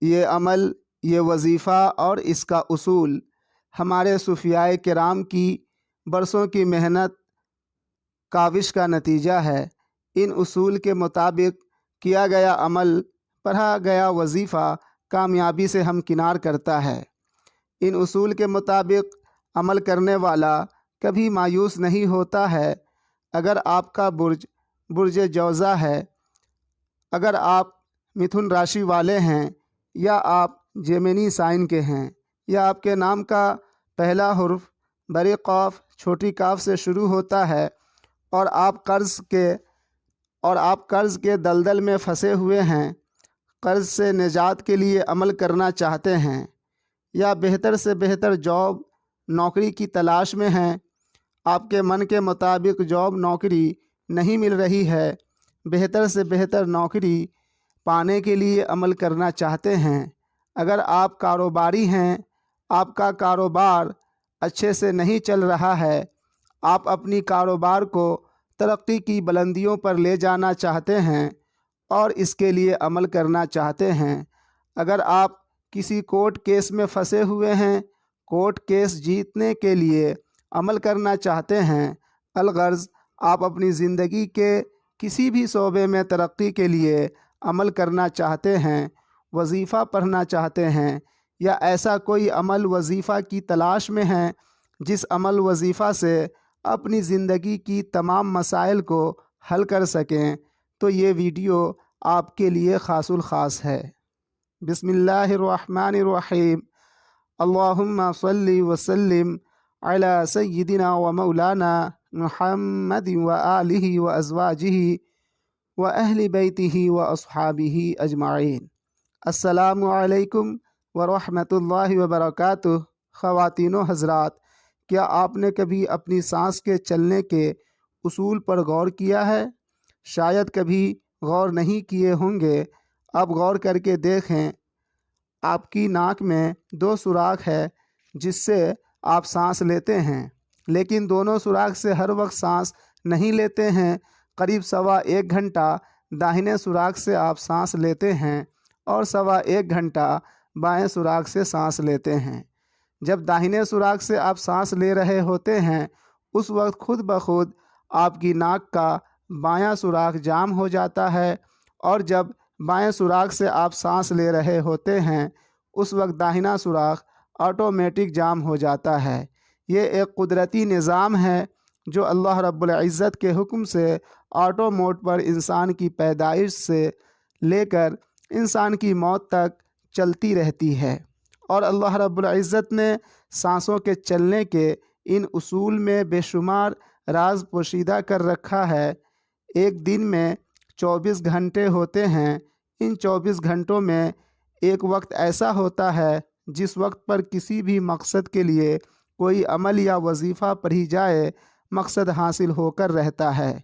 یہ عمل، یہ وظیفہ اور اس کا اصول ہمارے صوفیائے کرام کی برسوں کی محنت کاوش کا نتیجہ ہے۔ ان اصول کے مطابق کیا گیا عمل، پڑھا گیا وظیفہ کامیابی سے ہمکنار کرتا ہے۔ ان اصول کے مطابق عمل کرنے والا کبھی مایوس نہیں ہوتا ہے۔ اگر آپ کا برج جوزہ ہے، اگر آپ متھن راشی والے ہیں، یا آپ جیمنی سائن کے ہیں، یا آپ کے نام کا پہلا حرف بڑی قاف چھوٹی کاف سے شروع ہوتا ہے، اور آپ قرض کے دلدل میں پھنسے ہوئے ہیں، قرض سے نجات کے لیے عمل کرنا چاہتے ہیں، یا بہتر سے بہتر جاب نوکری کی تلاش میں ہیں، آپ کے من کے مطابق جاب نوکری نہیں مل رہی ہے، بہتر سے بہتر نوکری پانے کے لیے عمل کرنا چاہتے ہیں، اگر آپ کاروباری ہیں، آپ کا کاروبار اچھے سے نہیں چل رہا ہے، آپ اپنی کاروبار کو ترقی کی بلندیوں پر لے جانا چاہتے ہیں اور اس کے لیے عمل کرنا چاہتے ہیں، اگر آپ کسی کورٹ کیس میں پھنسے ہوئے ہیں، کورٹ کیس جیتنے کے لیے عمل کرنا چاہتے ہیں، الغرض آپ اپنی زندگی کے کسی بھی شعبے میں ترقی کے لیے عمل کرنا چاہتے ہیں، وظیفہ پڑھنا چاہتے ہیں، یا ایسا کوئی عمل وظیفہ کی تلاش میں ہیں جس عمل وظیفہ سے اپنی زندگی کی تمام مسائل کو حل کر سکیں، تو یہ ویڈیو آپ کے لیے خاص الخاص ہے۔ بسم اللہ الرحمن الرحیم۔ اللہم صلی وسلم علی سیدنا و مولانا محمد و آلہ و ازواجہ و اہل بیتہ و اصحابہ اجمعین۔ السلام علیکم ورحمۃ اللہ وبرکاتہ۔ خواتین و حضرات، کیا آپ نے کبھی اپنی سانس کے چلنے کے اصول پر غور کیا ہے؟ شاید کبھی غور نہیں کیے ہوں گے۔ اب غور کر کے دیکھیں، آپ کی ناک میں 2 سوراخ ہے جس سے آپ سانس لیتے ہیں، لیکن دونوں سوراخ سے ہر وقت سانس نہیں لیتے ہیں۔ قریب 1.25 گھنٹہ داہنے سوراخ سے آپ سانس لیتے ہیں اور 1.25 گھنٹہ بائیں سوراخ سے سانس لیتے ہیں۔ جب داہنے سوراخ سے آپ سانس لے رہے ہوتے ہیں، اس وقت خود بخود آپ کی ناک کا بایاں سوراخ جام ہو جاتا ہے، اور جب بائیں سوراخ سے آپ سانس لے رہے ہوتے ہیں، اس وقت داہنا سوراخ آٹومیٹک جام ہو جاتا ہے۔ یہ ایک قدرتی نظام ہے جو اللہ رب العزت کے حکم سے آٹو موڈ پر انسان کی پیدائش سے لے کر انسان کی موت تک چلتی رہتی ہے، اور اللہ رب العزت نے سانسوں کے چلنے کے ان اصول میں بے شمار راز پوشیدہ کر رکھا ہے۔ ایک دن میں 24 گھنٹے ہوتے ہیں۔ ان 24 گھنٹوں میں ایک وقت ایسا ہوتا ہے جس وقت پر کسی بھی مقصد کے لیے کوئی عمل یا وظیفہ پڑھی جائے، مقصد حاصل ہو کر رہتا ہے۔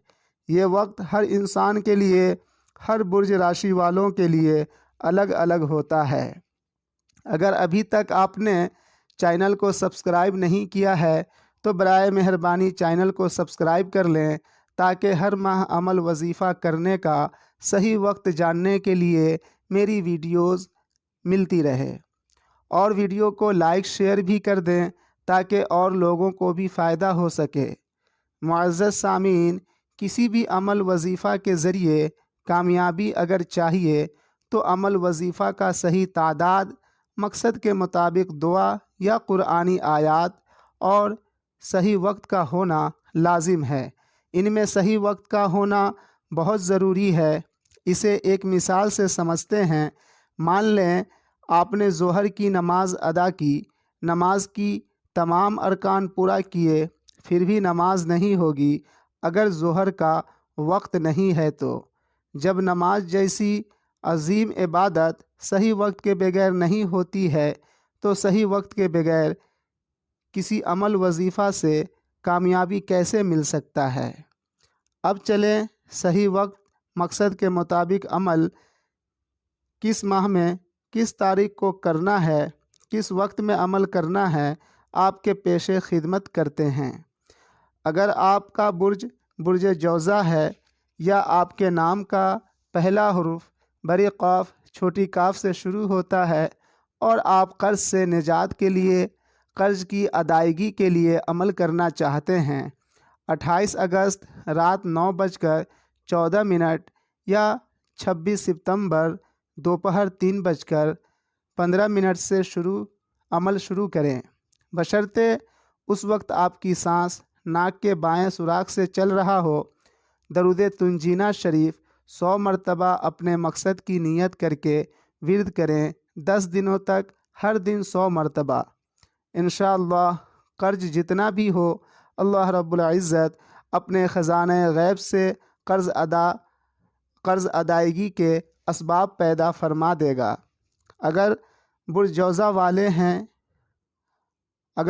یہ وقت ہر انسان کے لیے، ہر برج راشی والوں کے لیے الگ الگ ہوتا ہے۔ اگر ابھی تک آپ نے چینل کو سبسکرائب نہیں کیا ہے تو برائے مہربانی چینل کو سبسکرائب کر لیں، تاکہ ہر ماہ عمل وظیفہ کرنے کا صحیح وقت جاننے کے لیے میری ویڈیوز ملتی رہے، اور ویڈیو کو لائک شیئر بھی کر دیں تاکہ اور لوگوں کو بھی فائدہ ہو سکے۔ معزز سامعین، کسی بھی عمل وظیفہ کے ذریعے کامیابی اگر چاہیے تو عمل وظیفہ کا صحیح تعداد، مقصد کے مطابق دعا یا قرآنی آیات اور صحیح وقت کا ہونا لازم ہے۔ ان میں صحیح وقت کا ہونا بہت ضروری ہے۔ اسے ایک مثال سے سمجھتے ہیں۔ مان لیں آپ نے ظہر کی نماز ادا کی، نماز کی تمام ارکان پورا کیے، پھر بھی نماز نہیں ہوگی اگر ظہر کا وقت نہیں ہے تو۔ جب نماز جیسی عظیم عبادت صحیح وقت کے بغیر نہیں ہوتی ہے تو صحیح وقت کے بغیر کسی عمل وظیفہ سے کامیابی کیسے مل سکتا ہے؟ اب چلیں صحیح وقت، مقصد کے مطابق عمل کس ماہ میں کس تاریخ کو کرنا ہے، کس وقت میں عمل کرنا ہے، آپ کے پیش خدمت کرتے ہیں۔ اگر آپ کا برج جوزہ ہے، یا آپ کے نام کا پہلا حرف بڑی قاف چھوٹی کاف سے شروع ہوتا ہے اور آپ قرض سے نجات کے لیے قرض کی ادائیگی کے لیے عمل کرنا چاہتے ہیں، 28 اگست رات 9:14 یا 26 ستمبر دوپہر 3:15 سے عمل شروع کریں، بشرطے اس وقت آپ کی سانس ناک کے بائیں سوراخ سے چل رہا ہو۔ درود تنجینہ شریف 100 مرتبہ اپنے مقصد کی نیت کر کے ورد کریں، 10 دنوں تک ہر دن 100 مرتبہ۔ انشاءاللہ قرض جتنا بھی ہو اللہ رب العزت اپنے خزانہ غیب سے قرض ادائیگی کے اسباب پیدا فرما دے گا۔ اگر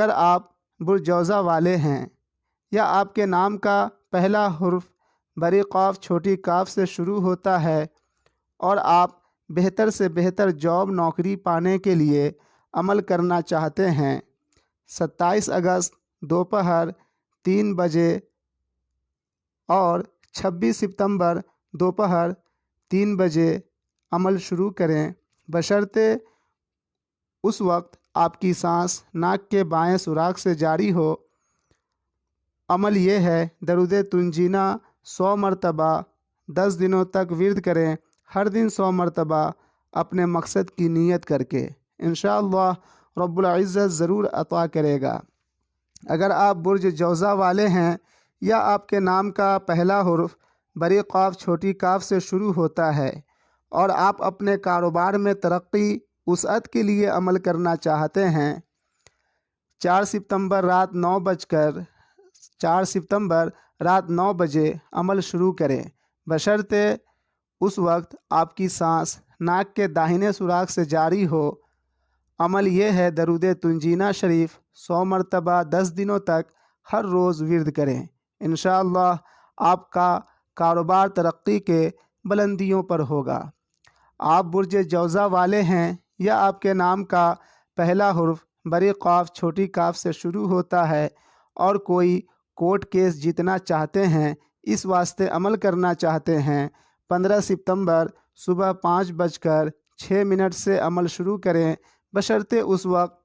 آپ برجوزہ والے ہیں یا آپ کے نام کا پہلا حرف بڑی قاف چھوٹی کاف سے شروع ہوتا ہے اور آپ بہتر سے بہتر جاب نوکری پانے کے لیے عمل کرنا چاہتے ہیں، 27 اگست دوپہر 3 اور 26 ستمبر دوپہر 3 عمل شروع کریں، بشرطے اس وقت آپ کی سانس ناک کے بائیں سوراخ سے جاری ہو۔ عمل یہ ہے، درود تنجینہ 100 مرتبہ 10 دنوں تک ورد کریں، ہر دن 100 مرتبہ اپنے مقصد کی نیت کر کے، انشاءاللہ رب العزت ضرور عطا کرے گا۔ اگر آپ برج جوزہ والے ہیں یا آپ کے نام کا پہلا حرف بڑی قاف چھوٹی کاف سے شروع ہوتا ہے اور آپ اپنے کاروبار میں ترقی وسعت کے لیے عمل کرنا چاہتے ہیں، 4 ستمبر رات 9 بجے عمل شروع کریں، بشرطے اس وقت آپ کی سانس ناک کے داہنے سوراخ سے جاری ہو۔ عمل یہ ہے، درود تنجینہ شریف 100 مرتبہ 10 دنوں تک ہر روز ورد کریں، انشاءاللہ آپ کا کاروبار ترقی کے بلندیوں پر ہوگا۔ آپ برج جوزہ والے ہیں یا آپ کے نام کا پہلا حرف بڑی قاف چھوٹی کاف سے شروع ہوتا ہے اور کوئی کورٹ کیس جیتنا چاہتے ہیں، اس واسطے عمل کرنا چاہتے ہیں، 15 ستمبر صبح 5:06 سے عمل شروع کریں، بشرطے اس وقت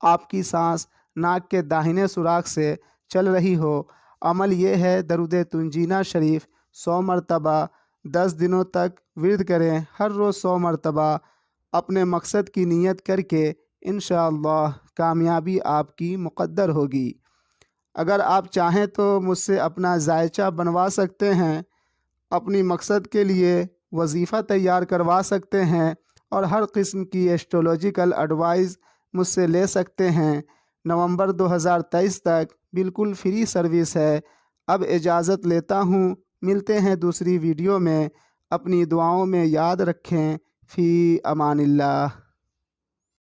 آپ کی سانس ناک کے داہنے سوراخ سے چل رہی ہو۔ عمل یہ ہے، درود تنجینہ شریف 100 مرتبہ 10 دنوں تک ورد کریں، ہر روز 100 مرتبہ اپنے مقصد کی نیت کر کے، انشاءاللہ کامیابی آپ کی مقدر ہوگی۔ اگر آپ چاہیں تو مجھ سے اپنا ذائچہ بنوا سکتے ہیں، اپنی مقصد کے لیے وظیفہ تیار کروا سکتے ہیں اور ہر قسم کی ایسٹرولوجیکل ایڈوائز مجھ سے لے سکتے ہیں۔ نومبر 2023 تک بالکل فری سروس ہے۔ اب اجازت لیتا ہوں، ملتے ہیں دوسری ویڈیو میں، اپنی دعاؤں میں یاد رکھیں، فی امان اللہ۔